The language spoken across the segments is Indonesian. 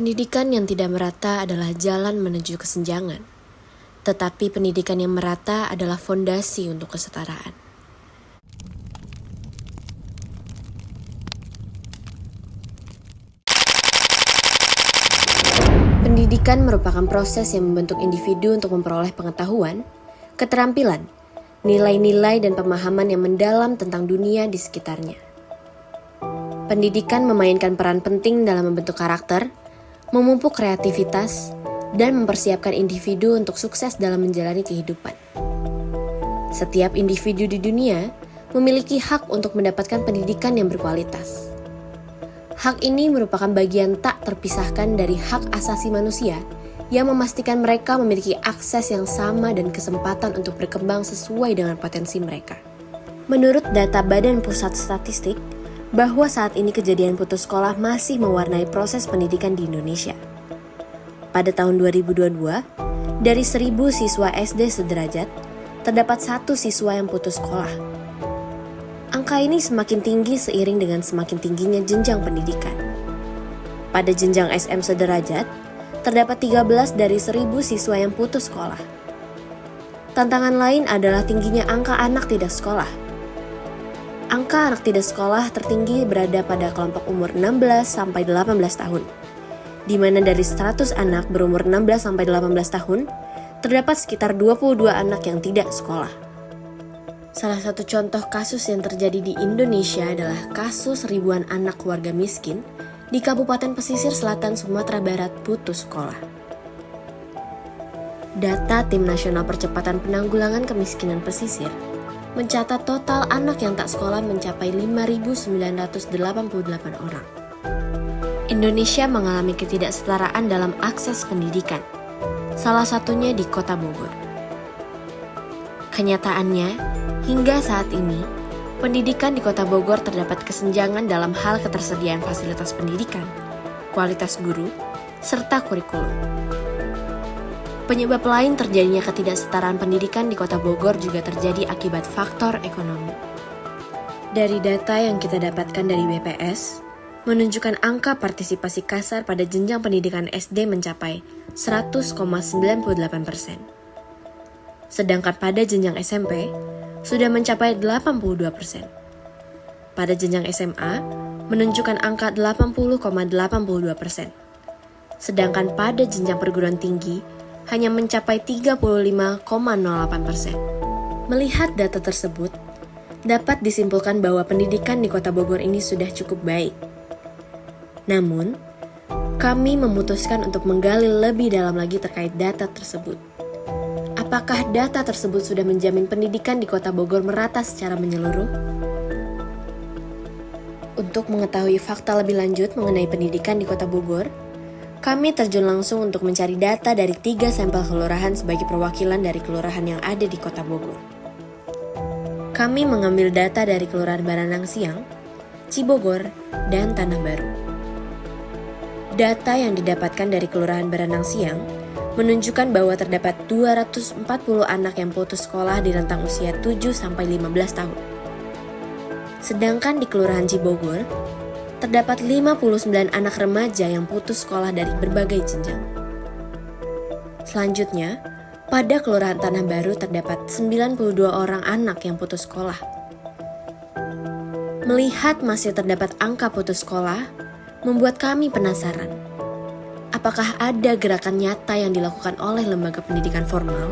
Pendidikan yang tidak merata adalah jalan menuju kesenjangan, tetapi pendidikan yang merata adalah fondasi untuk kesetaraan. Pendidikan merupakan proses yang membentuk individu untuk memperoleh pengetahuan, keterampilan, nilai-nilai dan pemahaman yang mendalam tentang dunia di sekitarnya. Pendidikan memainkan peran penting dalam membentuk karakter, memupuk kreativitas, dan mempersiapkan individu untuk sukses dalam menjalani kehidupan. Setiap individu di dunia memiliki hak untuk mendapatkan pendidikan yang berkualitas. Hak ini merupakan bagian tak terpisahkan dari hak asasi manusia yang memastikan mereka memiliki akses yang sama dan kesempatan untuk berkembang sesuai dengan potensi mereka. Menurut data Badan Pusat Statistik, bahwa saat ini kejadian putus sekolah masih mewarnai proses pendidikan di Indonesia. Pada tahun 2022, dari 1.000 siswa SD sederajat, terdapat 1 siswa yang putus sekolah. Angka ini semakin tinggi seiring dengan semakin tingginya jenjang pendidikan. Pada jenjang SM sederajat, terdapat 13 dari 1.000 siswa yang putus sekolah. Tantangan lain adalah tingginya angka anak tidak sekolah. Angka anak tidak sekolah tertinggi berada pada kelompok umur 16-18 tahun, di mana dari 100 anak berumur 16-18 tahun, terdapat sekitar 22 anak yang tidak sekolah. Salah satu contoh kasus yang terjadi di Indonesia adalah kasus ribuan anak keluarga miskin di Kabupaten Pesisir Selatan Sumatera Barat putus sekolah. Data Tim Nasional Percepatan Penanggulangan Kemiskinan Pesisir mencatat total anak yang tak sekolah mencapai 5.988 orang. Indonesia mengalami ketidaksetaraan dalam akses pendidikan, salah satunya di Kota Bogor. Kenyataannya, hingga saat ini, pendidikan di Kota Bogor terdapat kesenjangan dalam hal ketersediaan fasilitas pendidikan, kualitas guru, serta kurikulum. Penyebab lain terjadinya ketidaksetaraan pendidikan di Kota Bogor juga terjadi akibat faktor ekonomi. Dari data yang kita dapatkan dari BPS, menunjukkan angka partisipasi kasar pada jenjang pendidikan SD mencapai 100,98%. Sedangkan pada jenjang SMP, sudah mencapai 82%. Pada jenjang SMA, menunjukkan angka 80,82%. Sedangkan pada jenjang perguruan tinggi, hanya mencapai 35,08%. Melihat data tersebut, dapat disimpulkan bahwa pendidikan di Kota Bogor ini sudah cukup baik. Namun, kami memutuskan untuk menggali lebih dalam lagi terkait data tersebut. Apakah data tersebut sudah menjamin pendidikan di Kota Bogor merata secara menyeluruh? Untuk mengetahui fakta lebih lanjut mengenai pendidikan di Kota Bogor, kami terjun langsung untuk mencari data dari 3 sampel kelurahan sebagai perwakilan dari kelurahan yang ada di Kota Bogor. Kami mengambil data dari Kelurahan Baranang Siang, Cibogor, dan Tanah Baru. Data yang didapatkan dari Kelurahan Baranang Siang menunjukkan bahwa terdapat 240 anak yang putus sekolah di rentang usia 7-15 tahun. Sedangkan di Kelurahan Cibogor, terdapat 59 anak remaja yang putus sekolah dari berbagai jenjang. Selanjutnya, pada Kelurahan Tanah Baru terdapat 92 orang anak yang putus sekolah. Melihat masih terdapat angka putus sekolah, membuat kami penasaran. Apakah ada gerakan nyata yang dilakukan oleh lembaga pendidikan formal?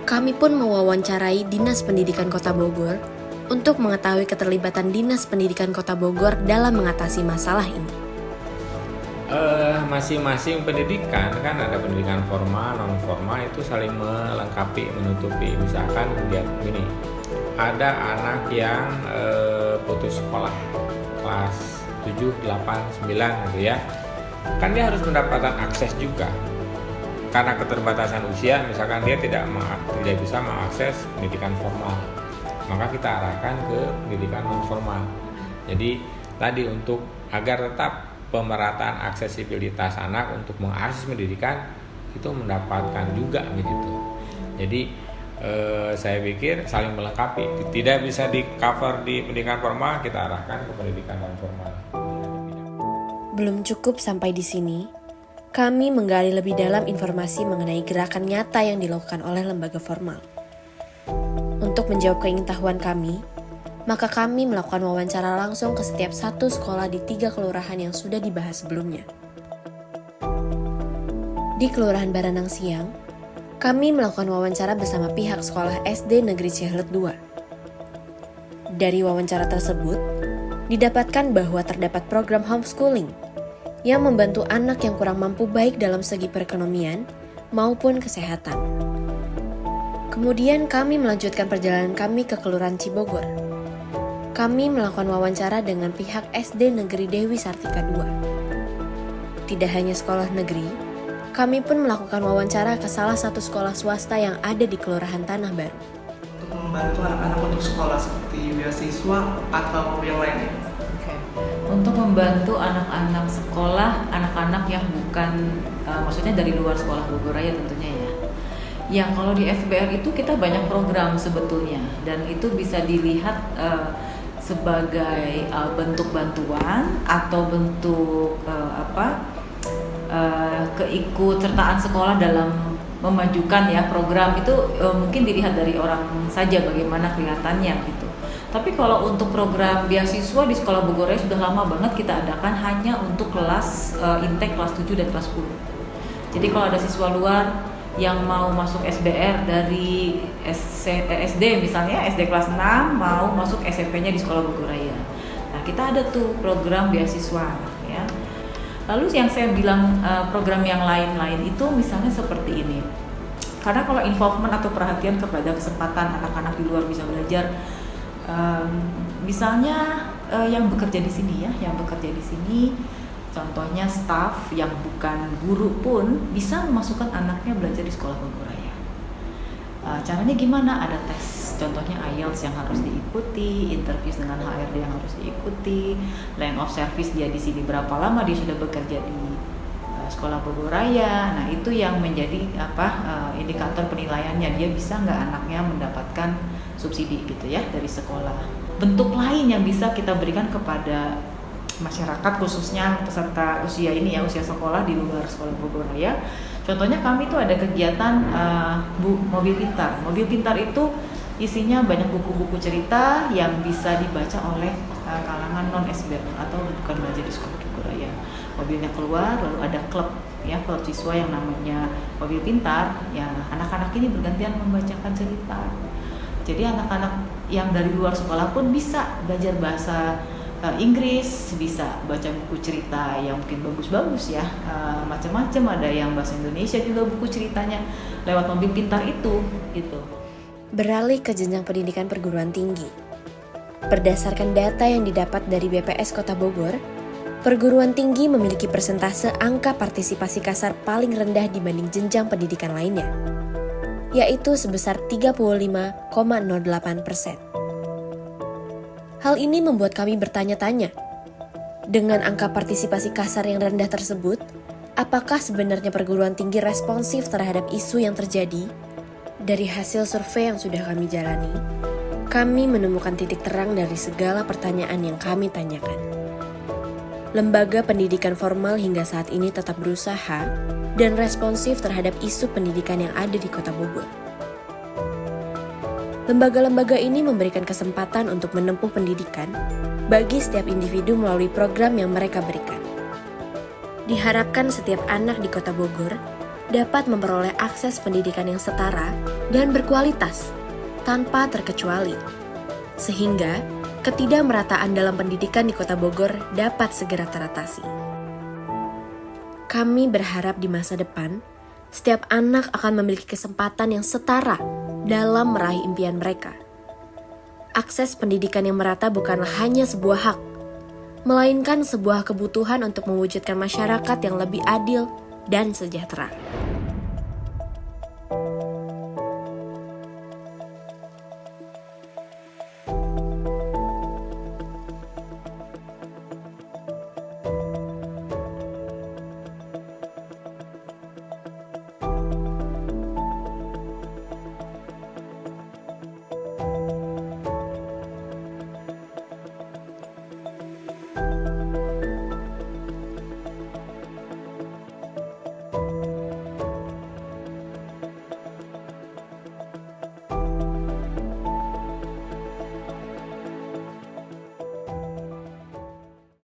Kami pun mewawancarai Dinas Pendidikan Kota Bogor untuk mengetahui keterlibatan Dinas Pendidikan Kota Bogor dalam mengatasi masalah ini. Masing-masing pendidikan kan ada pendidikan formal, non formal itu saling melengkapi, menutupi. Misalkan lihat gini, ada anak yang putus sekolah kelas 7, 8, 9 gitu ya. Kan dia harus mendapatkan akses juga. Karena keterbatasan usia, misalkan dia tidak bisa mengakses pendidikan formal, maka kita arahkan ke pendidikan non formal. Jadi tadi untuk agar tetap pemerataan aksesibilitas anak untuk mengakses pendidikan itu mendapatkan juga begitu. Jadi saya pikir saling melengkapi. Tidak bisa di cover di pendidikan formal, kita arahkan ke pendidikan non formal. Belum cukup sampai di sini, kami menggali lebih dalam informasi mengenai gerakan nyata yang dilakukan oleh lembaga formal. Untuk menjawab keingintahuan kami, maka kami melakukan wawancara langsung ke setiap satu sekolah di 3 kelurahan yang sudah dibahas sebelumnya. Di Kelurahan Baranang Siang, kami melakukan wawancara bersama pihak sekolah SD Negeri Cihelet 2. Dari wawancara tersebut, didapatkan bahwa terdapat program homeschooling yang membantu anak yang kurang mampu baik dalam segi perekonomian maupun kesehatan. Kemudian kami melanjutkan perjalanan kami ke Kelurahan Cibogor. Kami melakukan wawancara dengan pihak SD Negeri Dewi Sartika II. Tidak hanya sekolah negeri, kami pun melakukan wawancara ke salah satu sekolah swasta yang ada di Kelurahan Tanah Baru. Untuk membantu anak-anak untuk sekolah seperti beasiswa atau yang lainnya. Untuk membantu anak-anak sekolah, anak-anak yang bukan, maksudnya dari luar sekolah Bogor Raya tentunya ya. Yang kalau di SBR itu kita banyak program sebetulnya, dan itu bisa dilihat sebagai bentuk bantuan atau bentuk keikutsertaan sekolah dalam memajukan ya program itu, mungkin dilihat dari orang saja bagaimana kelihatannya gitu. Tapi kalau untuk program beasiswa di sekolah Bogor Raya sudah lama banget kita adakan hanya untuk kelas intake kelas 7 dan kelas 10. Jadi kalau ada siswa luar yang mau masuk SBR dari SD misalnya, SD kelas 6 mau masuk SMP-nya di sekolah Bogor Raya. Nah, kita ada tuh program beasiswa ya. Lalu yang saya bilang program yang lain-lain itu misalnya seperti ini. Karena kalau involvement atau perhatian kepada kesempatan anak-anak di luar bisa belajar, misalnya yang bekerja di sini ya, contohnya staff yang bukan guru pun bisa memasukkan anaknya belajar di sekolah Bogor Raya. Caranya gimana? Ada tes, contohnya IELTS yang harus diikuti, interview dengan HRD yang harus diikuti, line of service dia di sini berapa lama dia sudah bekerja di sekolah Bogor Raya. Nah itu yang menjadi indikator penilaiannya, dia bisa nggak anaknya mendapatkan subsidi gitu ya dari sekolah. Bentuk lain yang bisa kita berikan kepada masyarakat khususnya peserta usia ini ya, usia sekolah di luar sekolah Bogor Raya. Contohnya kami itu ada kegiatan mobil pintar. Mobil pintar itu isinya banyak buku-buku cerita yang bisa dibaca oleh kalangan non SBR atau bukan belajar di sekolah Bogor Raya. Mobilnya keluar, lalu ada klub ya, klub siswa yang namanya mobil pintar. Ya anak-anak ini bergantian membacakan cerita. Jadi anak-anak yang dari luar sekolah pun bisa belajar bahasa Inggris, bisa baca buku cerita yang mungkin bagus-bagus ya, macam-macam, ada yang bahasa Indonesia juga buku ceritanya lewat mobil pintar itu gitu. Beralih ke jenjang pendidikan perguruan tinggi. Berdasarkan data yang didapat dari BPS Kota Bogor, perguruan tinggi memiliki persentase angka partisipasi kasar paling rendah dibanding jenjang pendidikan lainnya, yaitu sebesar 35,08%. Hal ini membuat kami bertanya-tanya, dengan angka partisipasi kasar yang rendah tersebut, apakah sebenarnya perguruan tinggi responsif terhadap isu yang terjadi? Dari hasil survei yang sudah kami jalani, kami menemukan titik terang dari segala pertanyaan yang kami tanyakan. Lembaga pendidikan formal hingga saat ini tetap berusaha dan responsif terhadap isu pendidikan yang ada di Kota Bogor. Lembaga-lembaga ini memberikan kesempatan untuk menempuh pendidikan bagi setiap individu melalui program yang mereka berikan. Diharapkan setiap anak di Kota Bogor dapat memperoleh akses pendidikan yang setara dan berkualitas tanpa terkecuali, sehingga ketidakmerataan dalam pendidikan di Kota Bogor dapat segera teratasi. Kami berharap di masa depan, setiap anak akan memiliki kesempatan yang setara dalam meraih impian mereka. Akses pendidikan yang merata bukanlah hanya sebuah hak, melainkan sebuah kebutuhan untuk mewujudkan masyarakat yang lebih adil dan sejahtera.